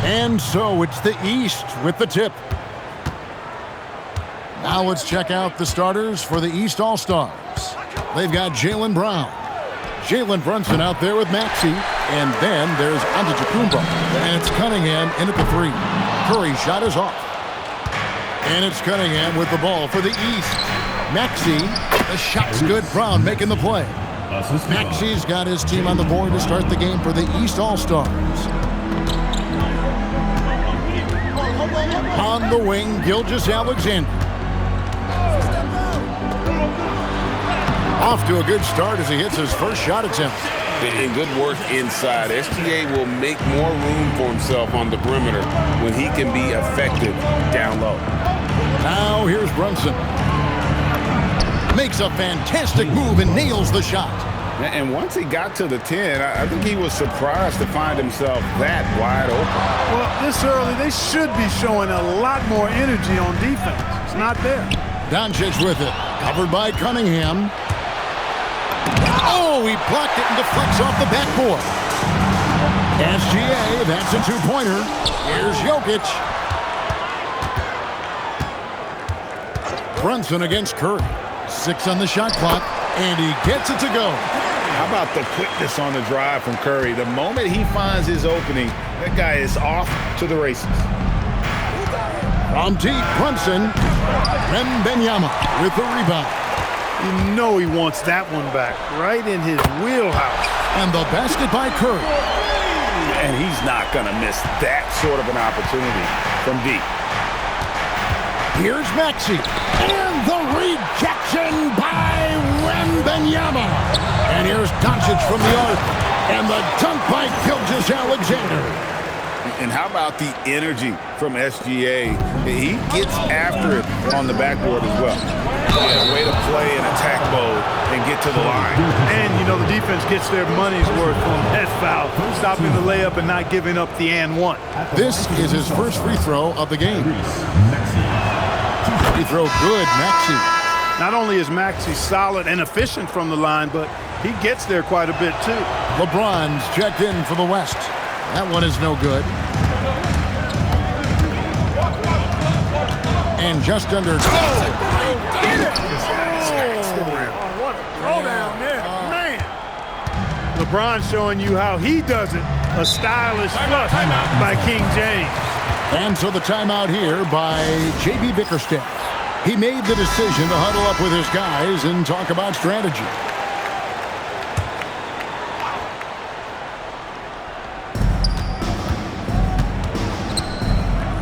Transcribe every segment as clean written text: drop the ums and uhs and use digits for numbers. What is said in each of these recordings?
And so it's the East with the tip. Now let's check out the starters for the East All-Stars. They've got Jaylen Brown. Jalen Brunson out there with Maxey. And then there's Antetokounmpo. And it's Cunningham in at the 3. Curry's shot is off. And it's Cunningham with the ball for the East. Maxey, the shot's good. Brown making the play. Maxey's got his team on the board to start the game for the East All-Stars. On the wing, Gilgeous-Alexander. Off to a good start as he hits his first shot attempt. And good work inside. SGA will make more room for himself on the perimeter when he can be effective down low. Now here's Brunson. Makes a fantastic move and nails the shot. And once he got to the 10, I think he was surprised to find himself that wide open. Well, this early, they should be showing a lot more energy on defense. It's not there. Doncic with it. Covered by Cunningham. Oh, he blocked it and deflects off the backboard. SGA, that's a two-pointer. Here's Jokic. Brunson against Curry. 6 on the shot clock, and he gets it to go. How about the quickness on the drive from Curry? The moment he finds his opening, that guy is off to the races. From deep, Brunson. Wembanyama with the rebound. You know he wants that one back, right in his wheelhouse. And the basket by Curry. And he's not going to miss that sort of an opportunity from deep. Here's Maxey. And the rejection by Wembanyama. And here's Doncic from the arc. And the dunk by Gilgeous-Alexander. And how about the energy from SGA? He gets after it on the backboard as well. Yeah, way to play in attack mode and get to the line. And, you know, the defense gets their money's worth on that foul. Stopping the layup and not giving up the and one. This is his first free throw of the game. Free throw good, Maxey. Not only is Maxey solid and efficient from the line, but he gets there quite a bit, too. LeBron's checked in for the West. That one is no good. And just under... What a throwdown there, man. LeBron showing you how he does it. A stylish flush by King James. And so the timeout here by J.B. Bickerstaff. He made the decision to huddle up with his guys and talk about strategy.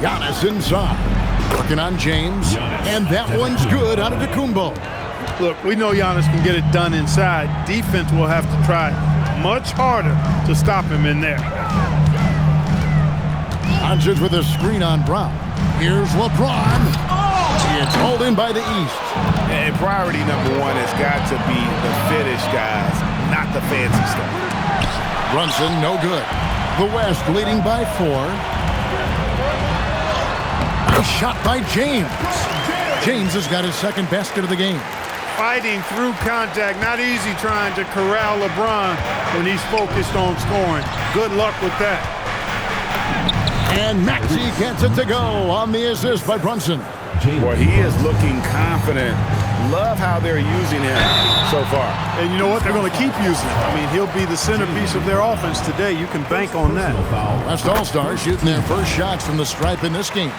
Giannis inside. Working on James. And that one's good out of Antetokounmpo. Look, we know Giannis can get it done inside. Defense will have to try much harder to stop him in there. Doncic with a screen on Brown. Here's LeBron. It's hauled in by the East. And priority number one has got to be the finish, guys, not the fancy stuff. Brunson, no good. The West leading by 4. Nice shot by James. James has got his second basket of the game. Fighting through contact. Not easy trying to corral LeBron when he's focused on scoring. Good luck with that. And Maxey gets it to go on the assist by Brunson. Boy, he is looking confident. Love how they're using him so far. And you know what? They're going to keep using him. I mean, he'll be the centerpiece of their offense today. You can bank on that. West All-Stars shooting their first shots from the stripe in this game.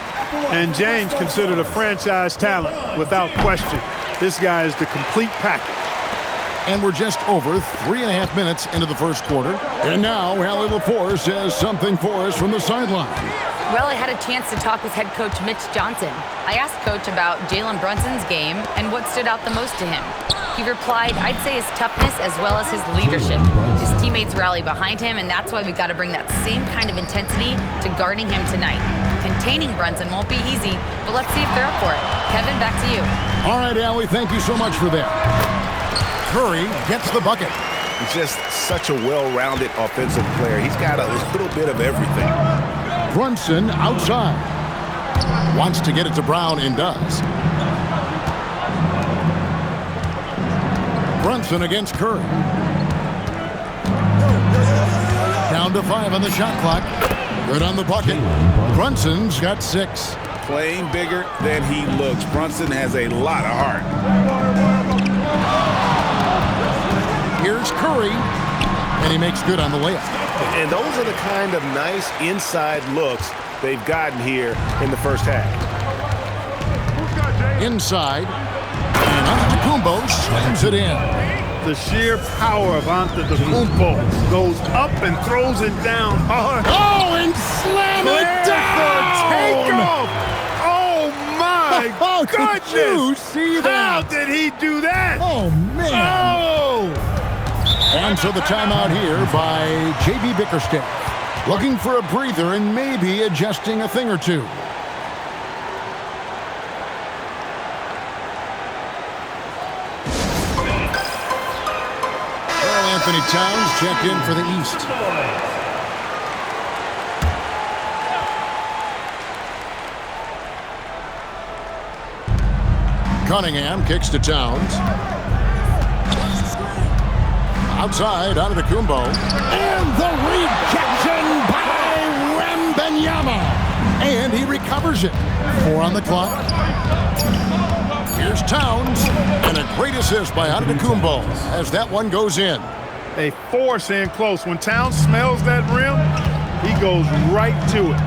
And James considered a franchise talent without question. This guy is the complete package. And we're just over 3.5 minutes into the first quarter. And now Allie Lepore says something for us from the sideline. Well, I had a chance to talk with head coach Mitch Johnson. I asked Coach about Jalen Brunson's game and what stood out the most to him. He replied, I'd say his toughness as well as his leadership. His teammates rally behind him, and that's why we've got to bring that same kind of intensity to guarding him tonight. Containing Brunson won't be easy, but let's see if they're up for it. Kevin, back to you. All right, Allie, thank you so much for that. Curry gets the bucket. He's just such a well-rounded offensive player. He's got a little bit of everything. Brunson outside. Wants to get it to Brown and does. Brunson against Curry. Down to 5 on the shot clock. Good on the bucket. Brunson's got 6. Playing bigger than he looks. Brunson has a lot of heart. Here's Curry, and he makes good on the layup. And those are the kind of nice inside looks they've gotten here in the first half. Inside, and Antetokounmpo slams it in. The sheer power of Antetokounmpo goes up and throws it down hard. Oh, and slam it down! Takeoff! Oh, my Oh, goodness! did you see How that? did he do that? Oh, man. Oh! And so the timeout here by J.B. Bickerstaff. Looking for a breather and maybe adjusting a thing or two. Well, Anthony Towns checked in for the East. Cunningham kicks to Towns. Outside, Antetokounmpo. And the rejection by Wembanyama. And he recovers it. 4 on the clock. Here's Towns. And a great assist by Antetokounmpo as that one goes in. They force in close. When Towns smells that rim, he goes right to it.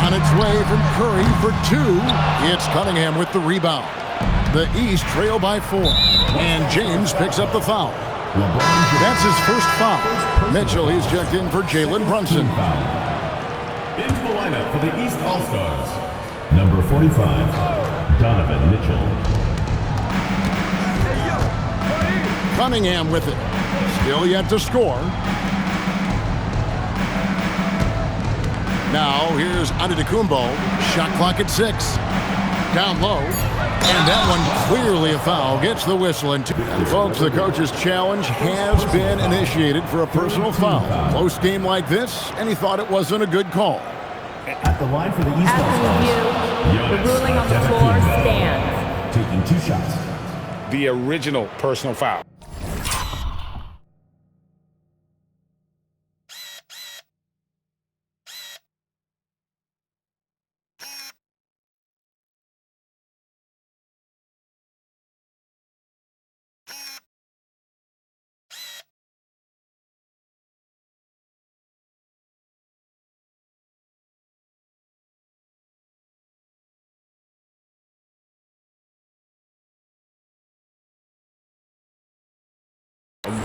On its way from Curry for 2. It's Cunningham with the rebound. The East trail by 4. And James picks up the foul. That's his first foul. Mitchell, he's checked in for Jalen Brunson. Into the lineup for the East All-Stars, number 45, Donovan Mitchell. Cunningham with it. Still yet to score. Now here's Antetokounmpo. Shot clock at 6. Down low. And that one clearly a foul. Gets the whistle. And folks, the coach's challenge has been initiated for a personal foul. Close game like this, and he thought it wasn't a good call. At the line for the East After All-Stars, review, the ruling on the floor stands. taking 2 shots. The original personal foul.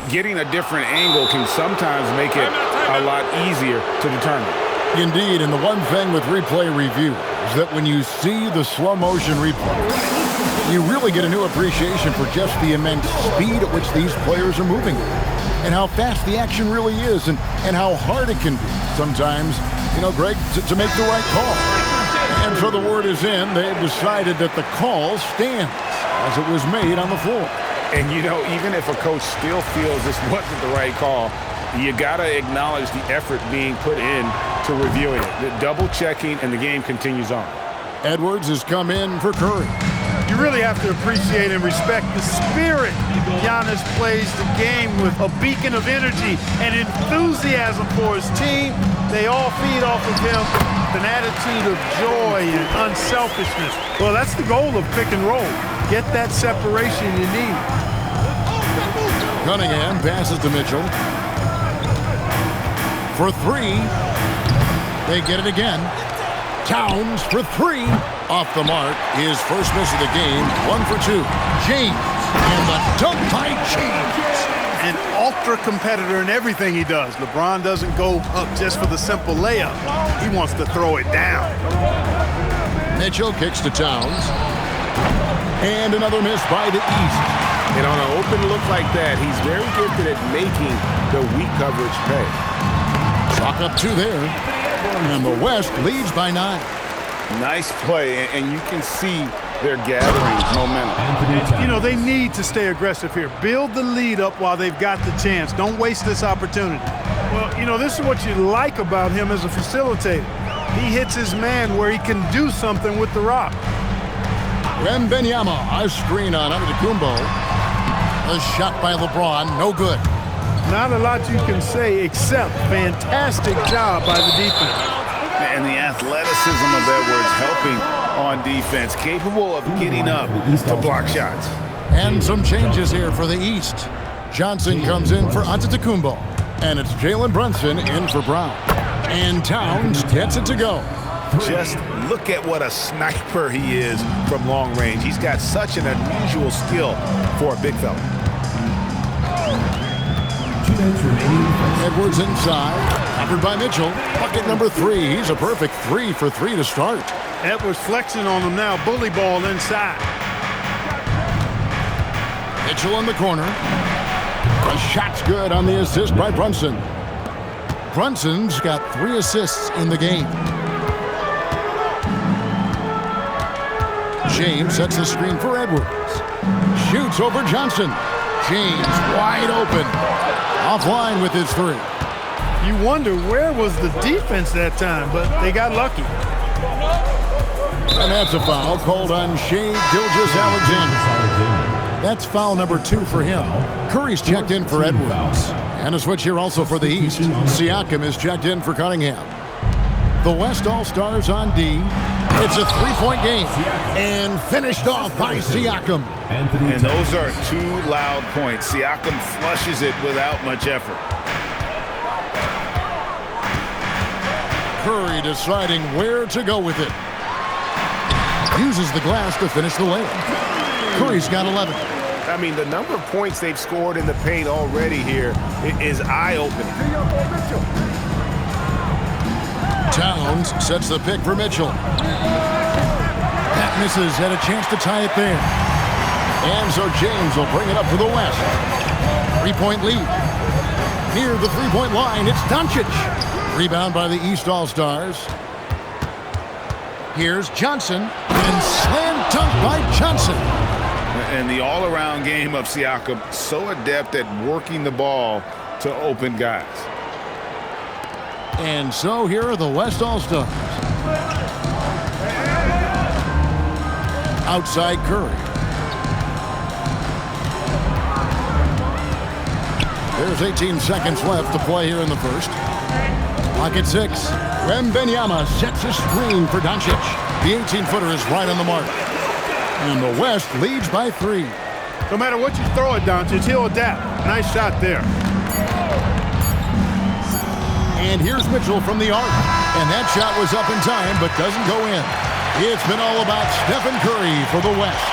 Getting a different angle can sometimes make it a lot easier to determine. Indeed, and the one thing with replay review is that when you see the slow motion replay, you really get a new appreciation for just the immense speed at which these players are moving and how fast the action really is and how hard it can be sometimes, you know, Greg, to make the right call. And so the word is in. They've decided that the call stands as it was made on the floor. And, you know, even if a coach still feels this wasn't the right call, you got to acknowledge the effort being put in to reviewing it. The double checking, and the game continues on. Edwards has come in for Curry. You really have to appreciate and respect the spirit Giannis plays the game with, a beacon of energy and enthusiasm for his team. They all feed off of him with an attitude of joy and unselfishness. Well, that's the goal of pick and roll. Get that separation you need. Cunningham passes to Mitchell. For 3. They get it again. Towns for 3. Off the mark. His first miss of the game. 1 for 2. James. And the dunk by James. An ultra competitor in everything he does. LeBron doesn't go up just for the simple layup. He wants to throw it down. Mitchell kicks to Towns. And another miss by the East. And on an open look like that, he's very gifted at making the weak coverage pay. Chalk up 2 there. And the West leads by 9. Nice play, and you can see they're gathering momentum. You know, they need to stay aggressive here. Build the lead up while they've got the chance. Don't waste this opportunity. Well, you know, this is what you like about him as a facilitator. He hits his man where he can do something with the rock. Wembanyama, a screen on Antetokounmpo. A shot by LeBron, no good. Not a lot you can say except fantastic job by the defense. And the athleticism of Edwards helping on defense, capable of getting up to block shots. And some changes here for the East. Johnson comes in for Antetokounmpo, and it's Jalen Brunson in for Brown. And Towns gets it to go. Just look at what a sniper he is from long range. He's got such an unusual skill for a big fella. 2 minutes remaining. Edwards inside, covered by Mitchell. Bucket number 3. He's a perfect 3 for 3 to start. Edwards flexing on him now. Bully ball inside. Mitchell in the corner. The shot's good on the assist by Brunson. Brunson's got 3 assists in the game. James sets the screen for Edwards. Shoots over Johnson. James wide open. Offline with his 3. You wonder where was the defense that time, but they got lucky. And that's a foul called on Shai Gilgeous-Alexander. That's foul number 2 for him. Curry's checked in for Edwards. And a switch here also for the East. Siakam is checked in for Cunningham. The West All-Stars on D. It's a 3-point game. And finished off by Siakam. And those are 2 loud points. Siakam flushes it without much effort. Curry deciding where to go with it. Uses the glass to finish the layup. Curry's got 11. I mean, the number of points they've scored in the paint already here is eye-opening. Towns sets the pick for Mitchell. That misses, had a chance to tie it there. And so James will bring it up for the West. 3-point lead. Near the 3-point line, it's Doncic. Rebound by the East All-Stars. Here's Johnson, and slam dunk by Johnson. And the all-around game of Siakam, so adept at working the ball to open guys. And so here are the West All-Stars. Outside Curry. There's 18 seconds left to play here in the first. Clock at 6. Wembanyama sets a screen for Doncic. The 18-footer is right on the mark. And the West leads by 3. No matter what you throw at Doncic, he'll adapt. Nice shot there. And here's Mitchell from the arc. And that shot was up in time, but doesn't go in. It's been all about Stephen Curry for the West.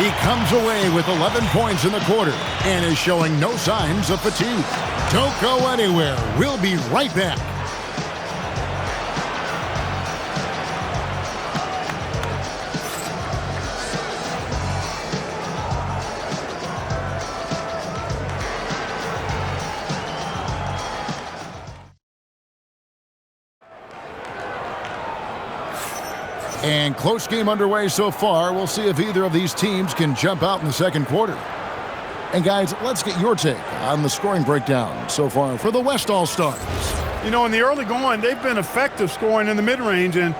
He comes away with 11 points in the quarter and is showing no signs of fatigue. Don't go anywhere. We'll be right back. And close game underway so far. We'll see if either of these teams can jump out in the second quarter. And guys, let's get your take on the scoring breakdown so far for the West All-Stars. You know, in the early going, they've been effective scoring in the mid-range, and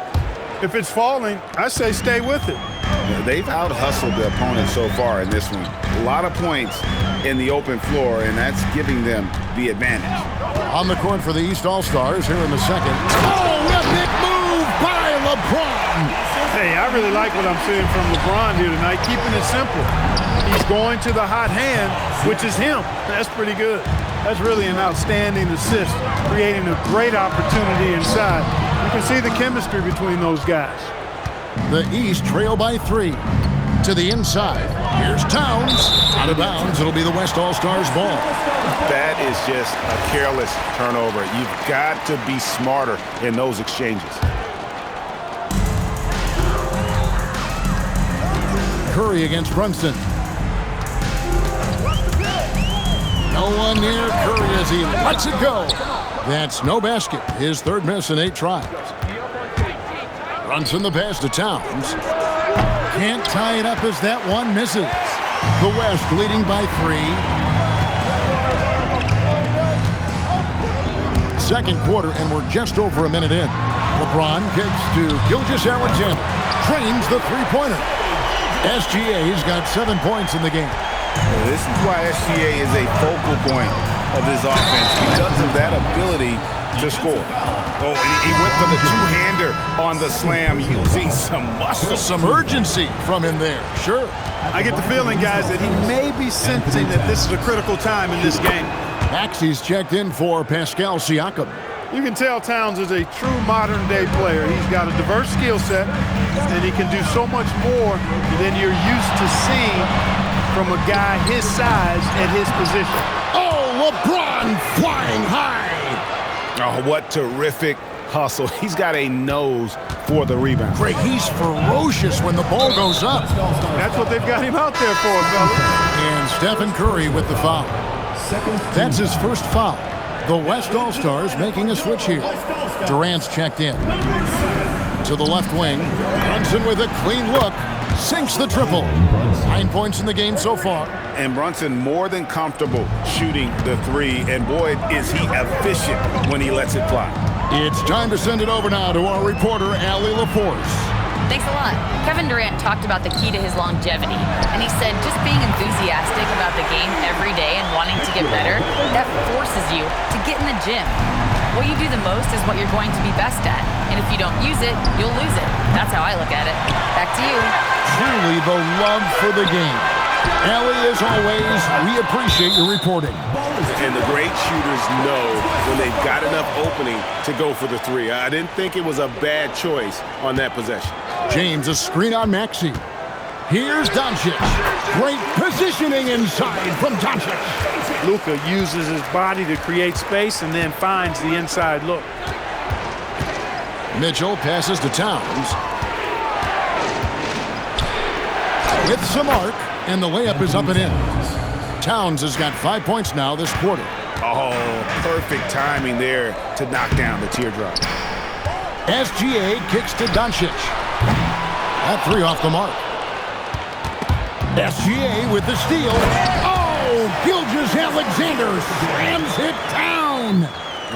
if it's falling, I say stay with it. Yeah, they've out-hustled the opponent so far in this one. A lot of points in the open floor, and that's giving them the advantage. On the court for the East All-Stars here in the second. Oh, a big move by LeBron. Hey, I really like what I'm seeing from LeBron here tonight, keeping it simple. He's going to the hot hand, which is him. That's pretty good. That's really an outstanding assist, creating a great opportunity inside. You can see the chemistry between those guys. The East trail by 3. To the inside. Here's Towns. Out of bounds. It'll be the West All-Stars ball. That is just a careless turnover. You've got to be smarter in those exchanges. Curry against Brunson. No one near Curry as he lets it go. That's no basket. His third miss in 8 tries. Brunson the pass to Towns. Can't tie it up as that one misses. The West leading by 3. Second quarter, and we're just over a minute in. LeBron kicks to Gilgeous-Alexander. Trains the three-pointer. SGA's got 7 points in the game. This is why SGA is a focal point of this offense because of that ability to score. Oh, and he went for the two-hander on the slam using some muscle. Some urgency from him there, sure. I get the feeling, guys, that he may be sensing that this is a critical time in this game. Maxey's checked in for Pascal Siakam. You can tell Towns is a true modern-day player. He's got a diverse skill set, and he can do so much more than you're used to seeing from a guy his size at his position. Oh, LeBron flying high. Oh, what terrific hustle. He's got a nose for the rebound. Great, he's ferocious when the ball goes up. That's what they've got him out there for, fellas. And Stephen Curry with the foul. That's his first foul. The West All-Stars making a switch here. Durant's checked in. To the left wing. Brunson with a clean look. Sinks the triple. 9 points in the game so far. And Brunson more than comfortable shooting the three. And boy, is he efficient when he lets it fly. It's time to send it over now to our reporter, Allie LaForce. Thanks a lot. Kevin Durant talked about the key to his longevity, and he said just being enthusiastic about the game every day and wanting to get better, that forces you to get in the gym. What you do the most is what you're going to be best at, and if you don't use it, you'll lose it. That's how I look at it. Back to you. Truly the love for the game. Allie, as always, we appreciate your reporting. And the great shooters know when they've got enough opening to go for the three. I didn't think it was a bad choice on that possession. James, a screen on Maxey. Here's Doncic. Great positioning inside from Doncic. Luka uses his body to create space and then finds the inside look. Mitchell passes to Towns. With some arc, and the layup is up and in. Towns has got 5 points now this quarter. Oh, perfect timing there to knock down the teardrop. SGA kicks to Doncic. That three off the mark. SGA with the steal. Oh, Gilgeous-Alexander slams it down.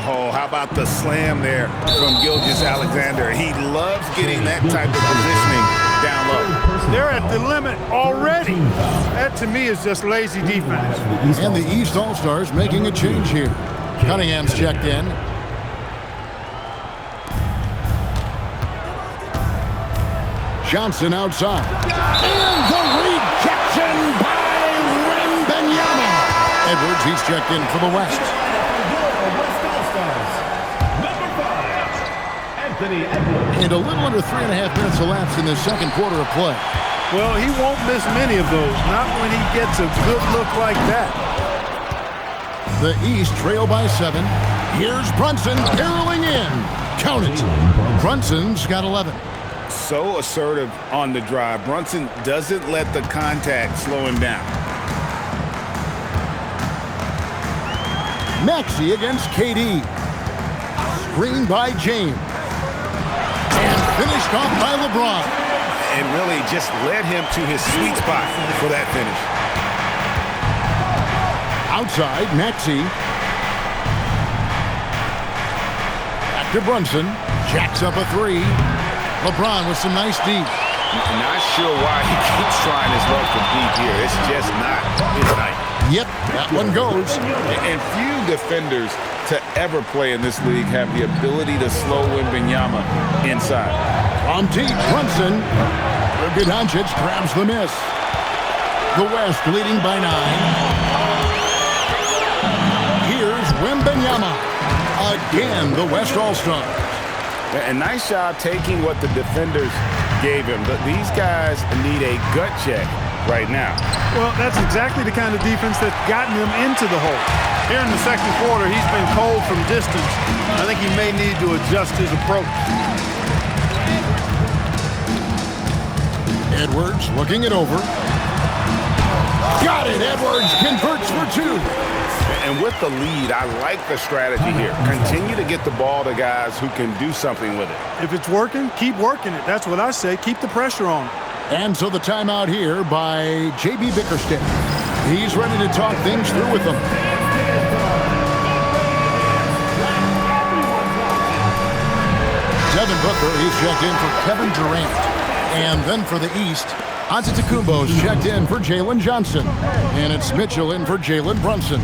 Oh, how about the slam there from Gilgeous-Alexander? He loves getting that type of positioning down low. They're at the limit already. That, to me, is just lazy defense. And the East All-Stars making a change here. Cunningham's checked in. Johnson outside. And the rejection by Wembanyama. Edwards, he's checked in for the West. And a little under 3.5 minutes elapsed in the second quarter of play. Well, he won't miss many of those, not when he gets a good look like that. The East trail by 7. Here's Brunson barreling in. Count it. Brunson's got 11. So assertive on the drive. Brunson doesn't let the contact slow him down. Maxey against KD. Screened by James. And finished off by LeBron. And really just led him to his sweet spot for that finish. Outside, Maxey. Back to Brunson. Jacks up a three. LeBron with some nice deep. Not sure why he keeps trying his luck from deep here. It's just not his night. Yep, that one goes. And few defenders to ever play in this league have the ability to slow Wembanyama inside. On deep, Brunson. Luka Doncic grabs the miss. The West leading by 9. Here's Wembanyama. Again, the West All-Stars. A nice job taking what the defenders gave him. But these guys need a gut check right now. Well, that's exactly the kind of defense that's gotten him into the hole. Here in the second quarter, he's been cold from distance. I think he may need to adjust his approach. Edwards looking it over. Got it. Edwards converts for 2. And with the lead, I like the strategy here. Continue to get the ball to guys who can do something with it. If it's working, keep working it. That's what I say. Keep the pressure on. And so the timeout here by J.B. Bickerstaff. He's ready to talk things through with them. Devin Booker, he's checked in for Kevin Durant. And then for the East, Antetokounmpo's checked in for Jalen Johnson. And it's Mitchell in for Jalen Brunson.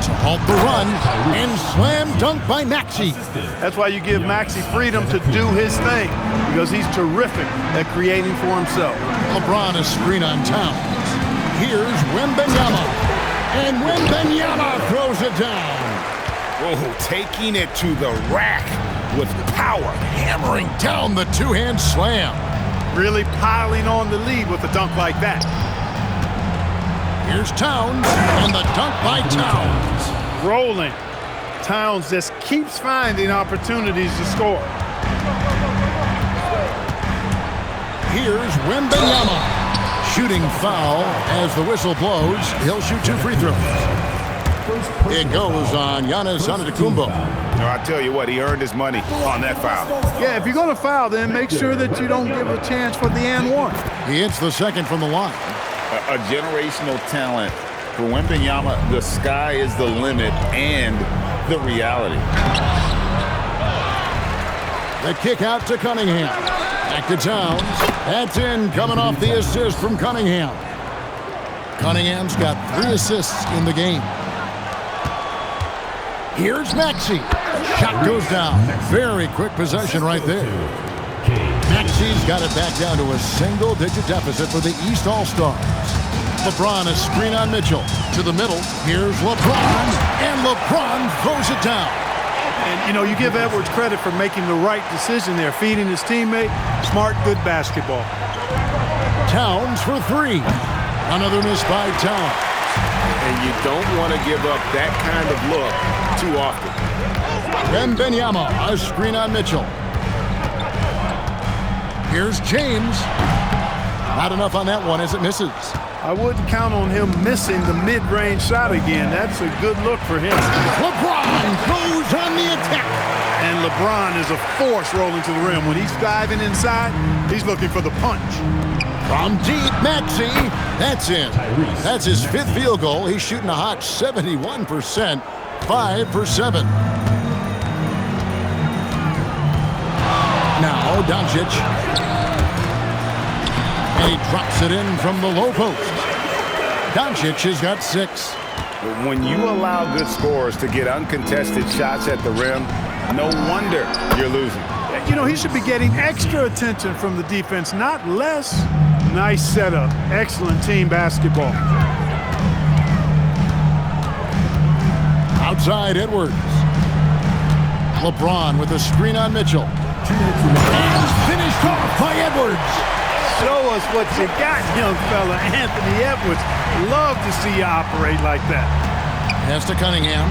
to halt the run, and slam dunk by Maxey. That's why you give Maxey freedom to do his thing, because he's terrific at creating for himself. LeBron a screen on Towns. Here's Wembanyama. And Wembanyama throws it down. Oh, taking it to the rack with power. Hammering down the two-hand slam. Really piling on the lead with a dunk like that. Here's Towns, and the dunk by Towns. Rolling. Towns just keeps finding opportunities to score. Here's Wembanyama. Shooting foul as the whistle blows. He'll shoot 2 free throws. It goes on Giannis Antetokounmpo. I tell you what, he earned his money on that foul. Yeah, if you're going to foul, then make sure that you don't give a chance for the and one. He hits the second from the line. A generational talent. For Wembanyama, the sky is the limit and the reality. The kick out to Cunningham. Back to Towns. That's in, coming off the assist from Cunningham. Cunningham's got 3 assists in the game. Here's Maxey. Shot goes down. Very quick possession right there. Maxey's got it back down to a single-digit deficit for the East All-Stars. LeBron a screen on Mitchell. To the middle. Here's LeBron. And LeBron throws it down. And, you know, you give Edwards credit for making the right decision there, feeding his teammate. Smart, good basketball. Towns for 3. Another miss by Towns. And you don't want to give up that kind of look too often. Wembanyama, a screen on Mitchell. Here's James. Not enough on that one as it misses. I wouldn't count on him missing the mid-range shot again. That's a good look for him. LeBron goes on the attack. And LeBron is a force rolling to the rim. When he's diving inside, he's looking for the punch. From deep, Maxey. That's in. That's his 5th field goal. He's shooting a hot 71%. 5 for 7. Now Doncic. And he drops it in from the low post. Doncic has got 6. When you allow good scorers to get uncontested shots at the rim, no wonder you're losing. You know, he should be getting extra attention from the defense, not less. Nice setup. Excellent team basketball. Outside Edwards. LeBron with a screen on Mitchell. And finished off by Edwards. Show us what you got, young fella. Anthony Edwards. Love to see you operate like that. Pass to Cunningham.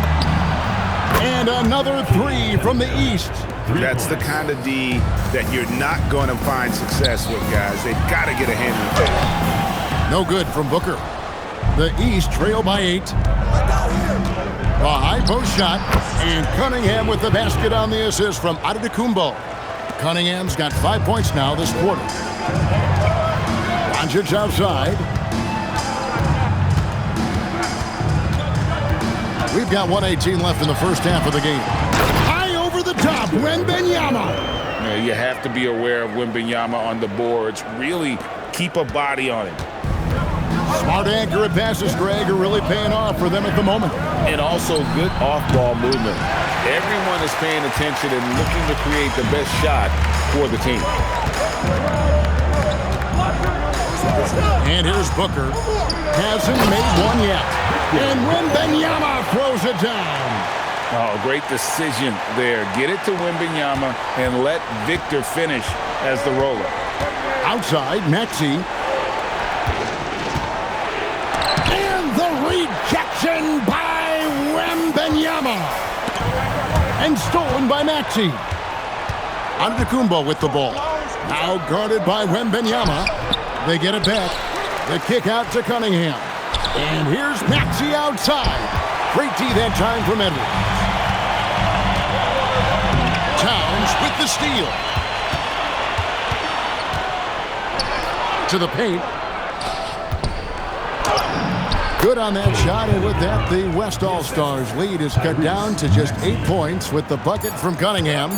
And another 3 from the East. That's the kind of D that you're not going to find success with, guys. They've got to get a hand in the face. No good from Booker. The East trail by 8. A high post shot. And Cunningham with the basket on the assist from Antetokounmpo. Cunningham's got 5 points now this quarter. Doncic outside. We've got 1:18 left in the first half of the game. High over the top, Wembanyama. You have to be aware of Wembanyama on the boards. Really keep a body on him. Smart, accurate passes, Greg, are really paying off for them at the moment. And also good off-ball movement. Everyone is paying attention and looking to create the best shot for the team. And here's Booker. Hasn't made one yet. And Wembanyama throws it down. Oh, great decision there. Get it to Wembanyama and let Victor finish as the roller. Outside, Maxey. And the rejection by Wembanyama. And stolen by Maxey. Antetokounmpo with the ball. Now guarded by Wembanyama. They get it back. The kick out to Cunningham. And here's Maxey outside. Great D that time from Edwards. Towns with the steal. To the paint. Good on that shot, and with that, the West All-Stars lead is cut down to just 8 points with the bucket from Cunningham.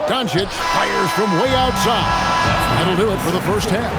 Doncic fires from way outside. That'll do it for the first half.